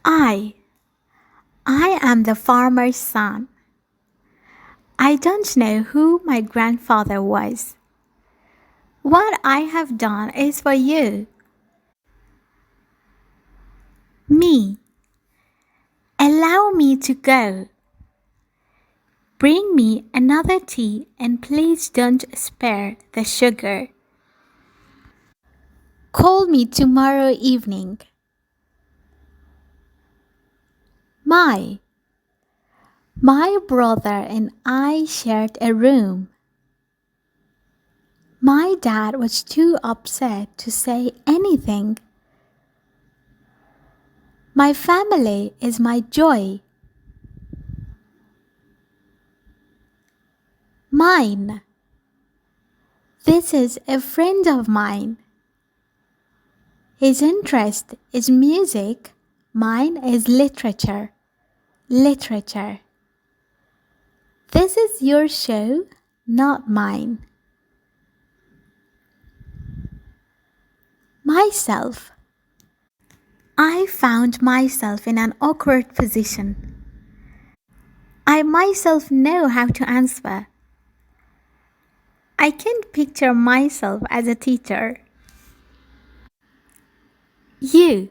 I. I am the farmer's son. I don't know who my grandfather was. What I have done is for you. Me. Allow me to go. Bring me another tea and please don't spare the sugar. Call me tomorrow evening. My. My brother and I shared a room. My dad was too upset to say anything. My family is my joy. Mine. This is a friend of mine. His interest is music. Mine is literature. Literature. This is your show, not mine. Myself. I found myself in an awkward position. I myself know how to answer. I can't picture myself as a teacher. You.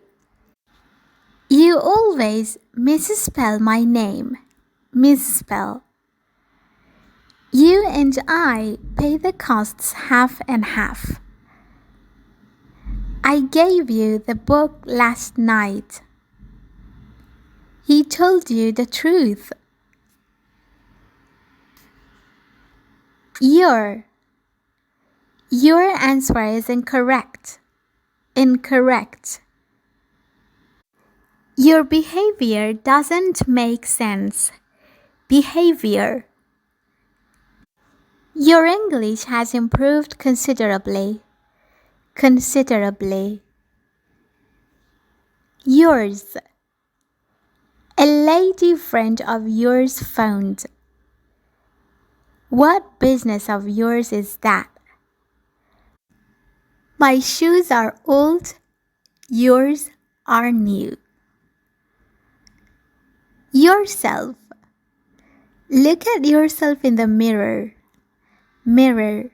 You always misspell my name. Misspell. You and I pay the costs half and half. I gave you the book last night. He told you the truth. Your. Your answer is incorrect. Incorrect. Your behavior doesn't make sense. Behavior. Your English has improved considerably. Considerably. Yours. A lady friend of yours phoned. What business of yours is that? My shoes are old, yours are new. Yourself. Look at yourself in the mirror. Mirror.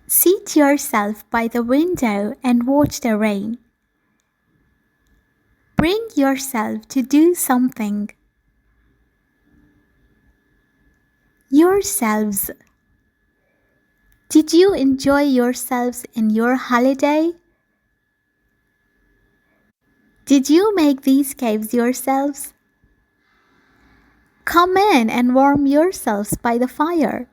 Seat yourself by the window and watch the rain. Bring yourself to do something. Yourselves. Did you enjoy yourselves in your holiday? Did you make these caves yourselves? Come in and warm yourselves by the fire.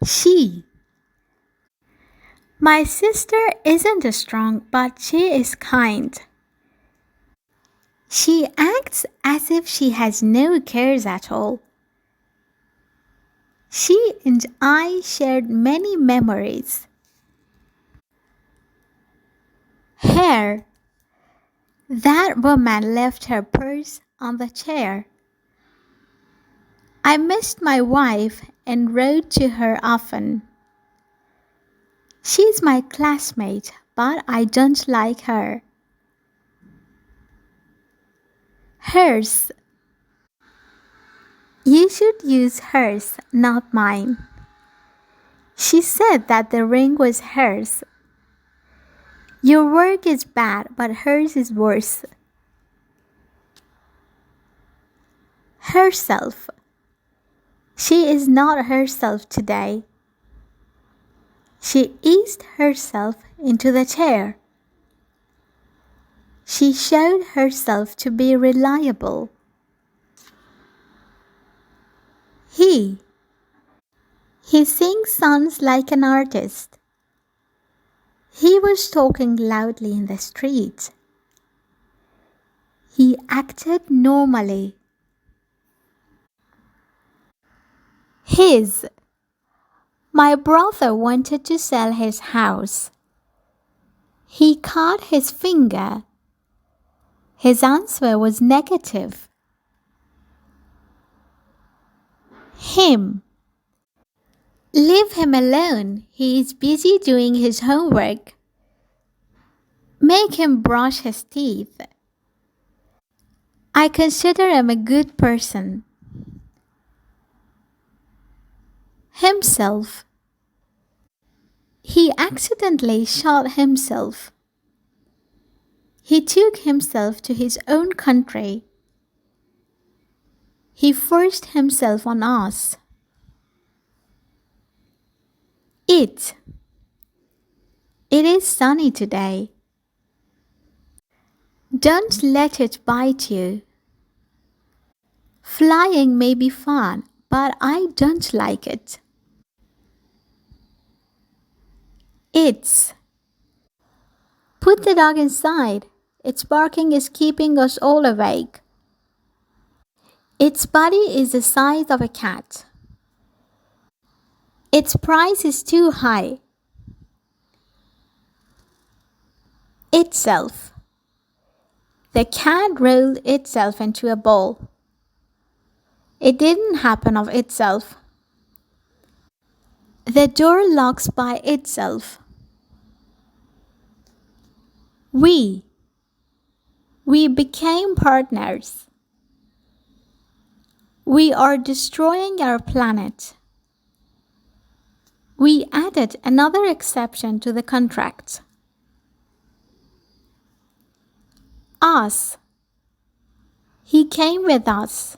She. My sister isn't strong, but she is kind. She acts as if she has no cares at all. She and I shared many memories. Her. That woman left her purse on the chair. I missed my wife and wrote to her often. She's my classmate, but I don't like her. Hers. You should use hers, not mine. She said that the ring was hers. Your work is bad, but hers is worse. Herself. She is not herself today. She eased herself into the chair. She showed herself to be reliable. He. He sings songs like an artist. He was talking loudly in the street. He acted normally. His. My brother wanted to sell his house. He cut his finger. His answer was negative. Him. Leave him alone. He is busy doing his homework. Make him brush his teeth. I consider him a good person. Himself. He accidentally shot himself. He took himself to his own country. He forced himself on us. It. It is sunny today. Don't let it bite you. Flying may be fun, but I don't like it. It's. Put the dog inside. Its barking is keeping us all awake. Its body is the size of a cat. Its price is too high. Itself. The cat rolled itself into a ball. It didn't happen of itself. The door locks by itself. We became partners. We are destroying our planet. We added another exception to the contract. Us. He came with us.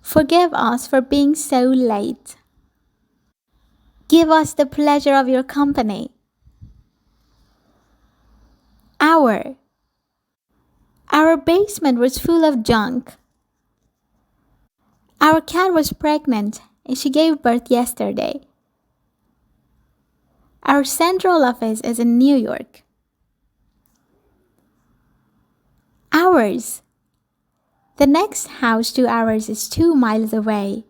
Forgive us for being so late. Give us the pleasure of your company. Our basement was full of junk. Our cat was pregnant and she gave birth yesterday. Our central office is in New York. Ours. The next house to ours is 2 miles away.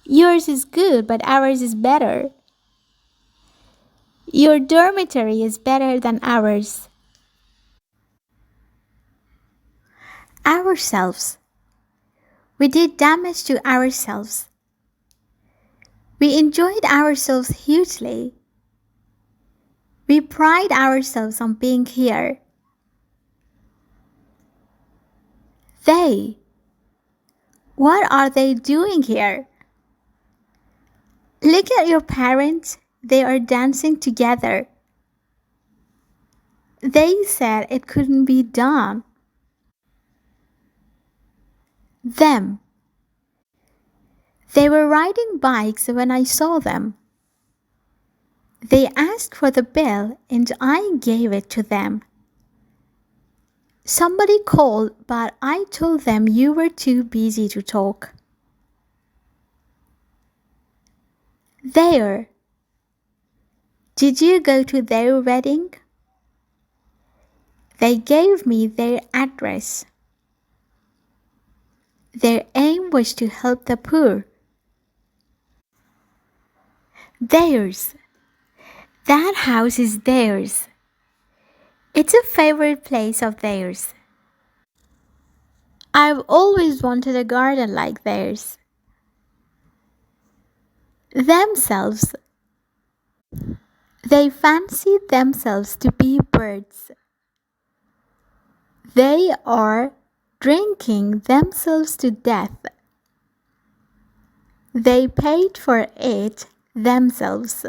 Yours is good, but ours is better. Your dormitory is better than ours. Ourselves. We did damage to ourselves. We enjoyed ourselves hugely. We pride ourselves on being here. They. What are they doing here? Look at your parents. They are dancing together. They said it couldn't be done. Them. They were riding bikes when I saw them. They asked for the bill and I gave it to them. Somebody called, but I told them you were too busy to talk. There. Did you go to their wedding? They gave me their address. Their aim was to help the poor. Theirs. That house is theirs. It's a favorite place of theirs. I've always wanted a garden like theirs. Themselves. They fancied themselves to be birds. They are drinking themselves to death. They paid for it themselves.